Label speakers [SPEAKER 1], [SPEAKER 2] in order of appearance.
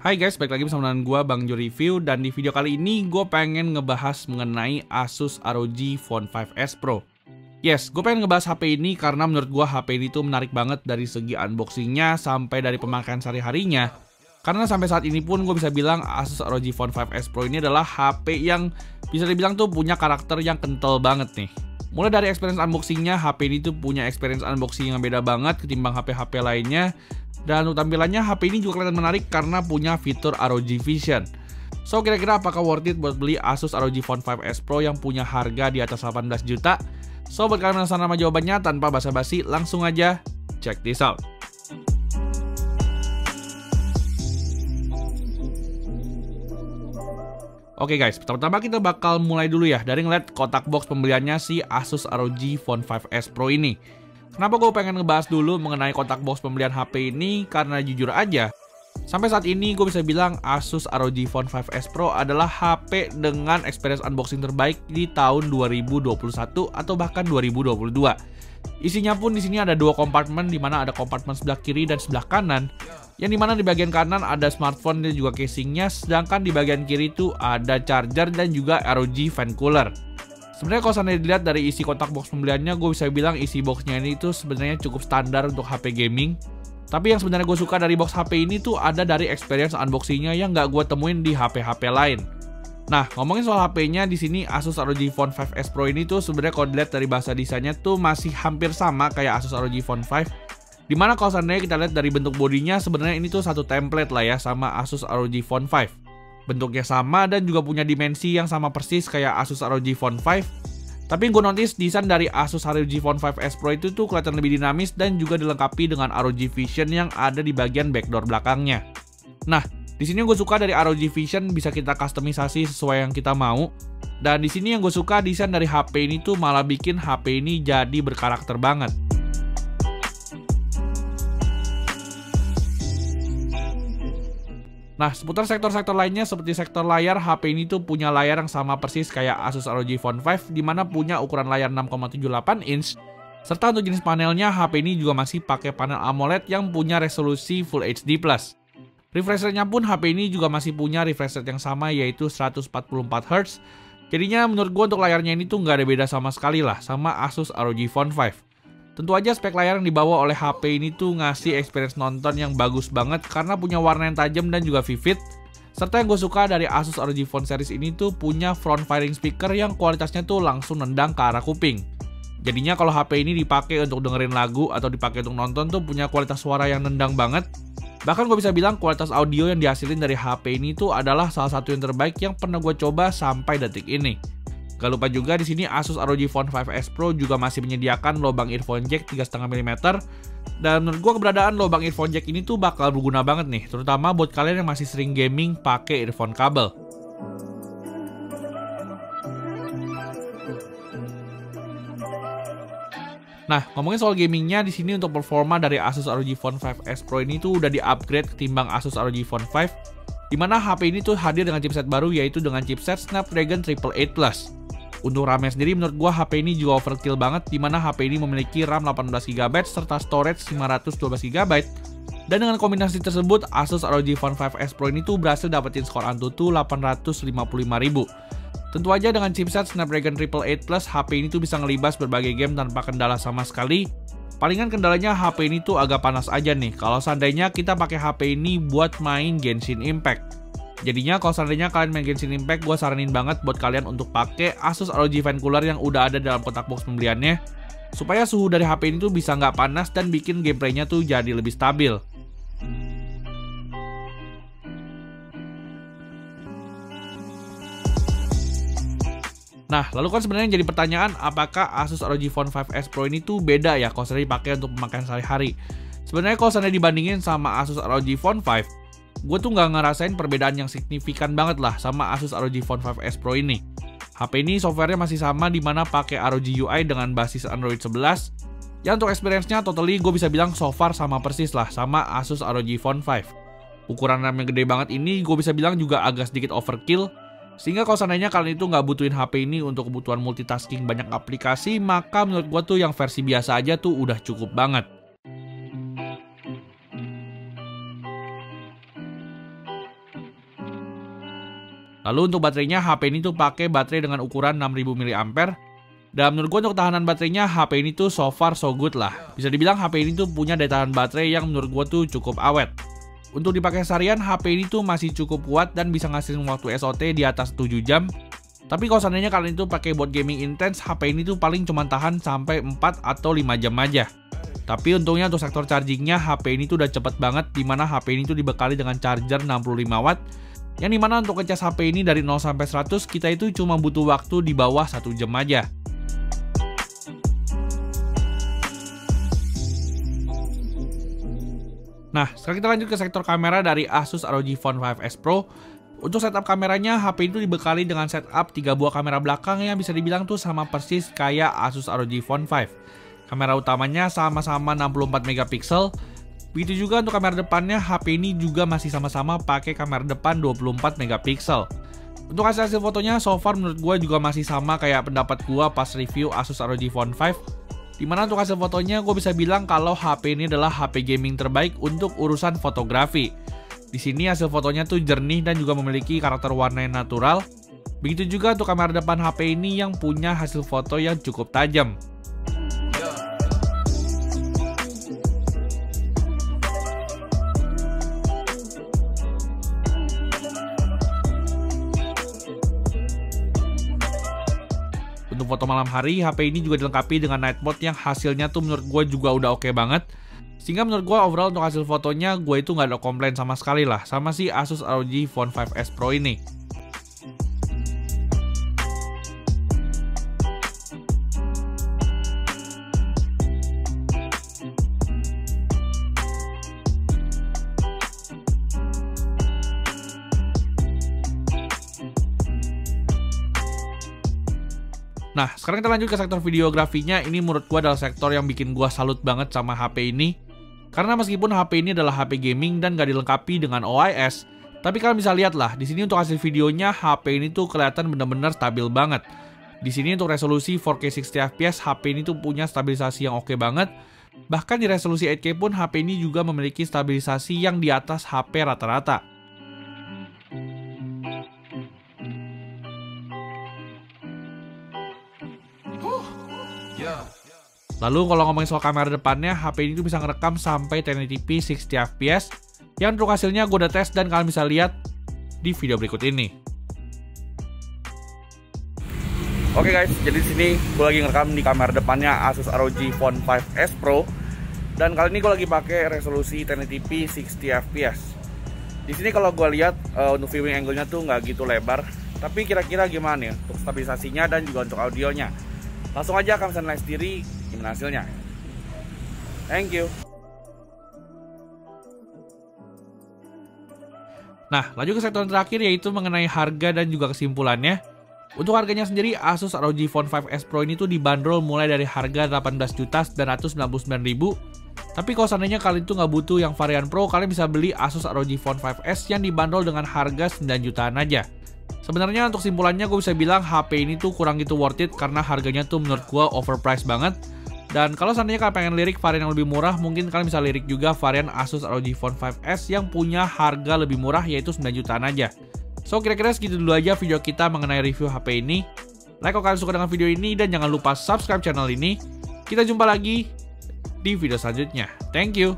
[SPEAKER 1] Hai guys, balik lagi bersama dengan gue Bang Jo Review. Dan di video kali ini gue pengen ngebahas mengenai Asus ROG Phone 5s Pro. Yes, gue pengen ngebahas HP ini karena menurut gue HP ini tuh menarik banget dari segi unboxingnya sampai dari pemakaian sehari-harinya. Karena sampai saat ini pun gue bisa bilang Asus ROG Phone 5s Pro ini adalah HP yang bisa dibilang tuh punya karakter yang kental banget nih. Mulai dari experience unboxingnya, HP ini tuh punya experience unboxing yang beda banget ketimbang HP-HP lainnya. Dan untuk tampilannya, HP ini juga kelihatan menarik karena punya fitur ROG Vision. So, kira-kira apakah worth it buat beli Asus ROG Phone 5s Pro yang punya harga di atas 18 juta? So, buat kalian penasaran sama jawabannya, tanpa basa-basi, langsung aja check this out. Oke guys, pertama-tama kita bakal mulai dulu ya dari ngeliat kotak box pembeliannya si Asus ROG Phone 5s Pro ini. Kenapa gue pengen ngebahas dulu mengenai kotak box pembelian HP ini? Karena jujur aja, sampai saat ini gue bisa bilang Asus ROG Phone 5s Pro adalah HP dengan experience unboxing terbaik di tahun 2021 atau bahkan 2022. Isinya pun di sini ada dua kompartemen, di mana ada kompartemen sebelah kiri dan sebelah kanan. Yang dimana di bagian kanan ada smartphone dan juga casingnya, sedangkan di bagian kiri itu ada charger dan juga ROG fan cooler. Sebenarnya kalau seandainya dilihat dari isi kotak box pembeliannya, gue bisa bilang isi boxnya ini tuh sebenarnya cukup standar untuk HP gaming. Tapi yang sebenarnya gue suka dari box HP ini tuh ada dari experience unboxingnya yang nggak gue temuin di HP-HP lain. Nah, ngomongin soal HP-nya, di sini Asus ROG Phone 5s Pro ini tuh sebenarnya kalau dilihat dari bahasa desainnya tuh masih hampir sama kayak Asus ROG Phone 5. Dimana kalau seandainya kita lihat dari bentuk bodinya, sebenarnya ini tuh satu template lah ya sama Asus ROG Phone 5. Bentuknya sama dan juga punya dimensi yang sama persis kayak Asus ROG Phone 5. Tapi gue notice desain dari Asus ROG Phone 5s Pro itu tuh kelihatan lebih dinamis dan juga dilengkapi dengan ROG Vision yang ada di bagian backdoor belakangnya. Nah, di sini yang gue suka dari ROG Vision bisa kita customisasi sesuai yang kita mau. Dan di sini yang gue suka desain dari HP ini tuh malah bikin HP ini jadi berkarakter banget. Nah, seputar sektor-sektor lainnya seperti sektor layar, HP ini tuh punya layar yang sama persis kayak Asus ROG Phone 5, dimana punya ukuran layar 6,78 inch. Serta untuk jenis panelnya, HP ini juga masih pakai panel AMOLED yang punya resolusi Full HD+. Refresh rate-nya pun HP ini juga masih punya refresh rate yang sama, yaitu 144Hz. Jadinya menurut gue untuk layarnya ini tuh nggak ada beda sama sekali lah sama Asus ROG Phone 5. Tentu aja spek layar yang dibawa oleh HP ini tuh ngasih experience nonton yang bagus banget karena punya warna yang tajam dan juga vivid. Serta yang gue suka dari Asus ROG Phone series ini tuh punya front firing speaker yang kualitasnya tuh langsung nendang ke arah kuping. Jadinya kalau HP ini dipakai untuk dengerin lagu atau dipakai untuk nonton tuh punya kualitas suara yang nendang banget. Bahkan gue bisa bilang kualitas audio yang dihasilin dari HP ini tuh adalah salah satu yang terbaik yang pernah gue coba sampai detik ini. Gak lupa juga di sini Asus ROG Phone 5s Pro juga masih menyediakan lubang earphone jack 3,5 mm. Dan menurut gua keberadaan lubang earphone jack ini tuh bakal berguna banget nih, terutama buat kalian yang masih sering gaming pakai earphone kabel. Nah, ngomongin soal gamingnya, di sini untuk performa dari Asus ROG Phone 5s Pro ini tuh udah di-upgrade ketimbang Asus ROG Phone 5, dimana HP ini tuh hadir dengan chipset baru yaitu dengan chipset Snapdragon 888 Plus. Untuk RAM-nya sendiri menurut gua HP ini juga overkill banget, dimana HP ini memiliki RAM 18GB serta storage 512GB. Dan dengan kombinasi tersebut, Asus ROG Phone 5s Pro ini tuh berhasil dapetin skor Antutu 855.000. Tentu aja dengan chipset Snapdragon 888 Plus, HP ini tuh bisa ngelibas berbagai game tanpa kendala sama sekali. Palingan kendalanya HP ini tuh agak panas aja nih, kalau seandainya kita pakai HP ini buat main Genshin Impact. Jadinya kalau seandainya kalian main Genshin Impact, gue saranin banget buat kalian untuk pakai Asus ROG fan cooler yang udah ada dalam kotak box pembeliannya, supaya suhu dari HP ini tuh bisa nggak panas dan bikin gameplaynya tuh jadi lebih stabil. Nah, lalu kan sebenarnya jadi pertanyaan, apakah Asus ROG Phone 5s Pro ini tuh beda ya kalau seandainya dipakai untuk pemakaian sehari-hari? Sebenarnya kalau seandainya dibandingin sama Asus ROG Phone 5, gue tuh nggak ngerasain perbedaan yang signifikan banget lah sama Asus ROG Phone 5s Pro ini. HP ini softwarenya masih sama, dimana pakai ROG UI dengan basis Android 11. Ya untuk experience-nya totally gue bisa bilang so far sama persis lah sama Asus ROG Phone 5. Ukuran RAM yang gede banget ini gue bisa bilang juga agak sedikit overkill. Sehingga kalau seandainya kalian itu nggak butuhin HP ini untuk kebutuhan multitasking banyak aplikasi, maka menurut gue tuh yang versi biasa aja tuh udah cukup banget. Lalu untuk baterainya, HP ini tuh pakai baterai dengan ukuran 6000 mAh. Dan menurut gue untuk tahanan baterainya, HP ini tuh so far so good lah. Bisa dibilang HP ini tuh punya daya tahan baterai yang menurut gue tuh cukup awet. Untuk dipakai seharian, HP ini tuh masih cukup kuat dan bisa ngasihin waktu SOT di atas 7 jam. Tapi kalau seandainya kalian itu pakai buat gaming intens, HP ini tuh paling cuma tahan sampai 4 atau 5 jam aja. Tapi untungnya untuk sektor chargingnya, HP ini tuh udah cepet banget, dimana HP ini tuh dibekali dengan charger 65 watt. Yang dimana untuk ngecas HP ini dari 0 sampai 100, kita itu cuma butuh waktu di bawah 1 jam aja. Nah, sekarang kita lanjut ke sektor kamera dari Asus ROG Phone 5s Pro. Untuk setup kameranya, HP itu dibekali dengan setup 3 buah kamera belakang yang bisa dibilang tuh sama persis kayak Asus ROG Phone 5. Kamera utamanya sama-sama 64 megapiksel. Begitu juga untuk kamera depannya, HP ini juga masih sama-sama pakai kamera depan 24 megapiksel. Untuk hasil fotonya, so far menurut gue juga masih sama kayak pendapat gue pas review Asus ROG Phone 5. Dimana untuk hasil fotonya, gue bisa bilang kalau HP ini adalah HP gaming terbaik untuk urusan fotografi. Di sini hasil fotonya tuh jernih dan juga memiliki karakter warna yang natural. Begitu juga untuk kamera depan HP ini yang punya hasil foto yang cukup tajam. Untuk foto malam hari, HP ini juga dilengkapi dengan night mode yang hasilnya tuh menurut gue juga udah oke banget. Sehingga menurut gue overall untuk hasil fotonya, gue itu nggak ada komplain sama sekali lah sama si Asus ROG Phone 5s Pro ini. Nah, sekarang kita lanjut ke sektor videografinya. Ini menurut gua adalah sektor yang bikin gua salut banget sama HP ini. Karena meskipun HP ini adalah HP gaming dan gak dilengkapi dengan OIS, tapi kalian bisa lihat lah, di sini untuk hasil videonya HP ini tuh kelihatan bener-bener stabil banget. Di sini untuk resolusi 4K 60 fps, HP ini tuh punya stabilisasi yang oke banget. Bahkan di resolusi 8K pun HP ini juga memiliki stabilisasi yang di atas HP rata-rata. Lalu kalau ngomongin soal kamera depannya, HP ini tuh bisa ngerekam sampai 1080p 60 fps. Yang untuk hasilnya gue udah tes dan kalian bisa lihat di video berikut ini. Oke guys, jadi di sini gue lagi ngerekam di kamera depannya Asus ROG Phone 5s Pro. Dan kali ini gue lagi pakai resolusi 1080p 60 fps. Di sini kalau gue lihat untuk viewing angle-nya tuh nggak gitu lebar. Tapi kira-kira gimana ya untuk stabilisasinya dan juga untuk audionya? Langsung aja kalian bisa nilai sendiri gimana hasilnya. Thank you. Nah, lanjut ke sektor terakhir yaitu mengenai harga dan juga kesimpulannya. Untuk harganya sendiri, Asus ROG Phone 5s Pro ini tuh dibanderol mulai dari harga 18.999.000. Tapi kalau seandainya kalian tuh nggak butuh yang varian Pro, kalian bisa beli Asus ROG Phone 5s yang dibanderol dengan harga 9 jutaan aja. Sebenarnya untuk simpulannya gue bisa bilang HP ini tuh kurang gitu worth it karena harganya tuh menurut gue overpriced banget. Dan kalau seandainya kalian pengen lirik varian yang lebih murah, mungkin kalian bisa lirik juga varian Asus ROG Phone 5s yang punya harga lebih murah yaitu 9 jutaan aja. So kira-kira segitu dulu aja video kita mengenai review HP ini. Like kalau kalian suka dengan video ini dan jangan lupa subscribe channel ini. Kita jumpa lagi di video selanjutnya. Thank you.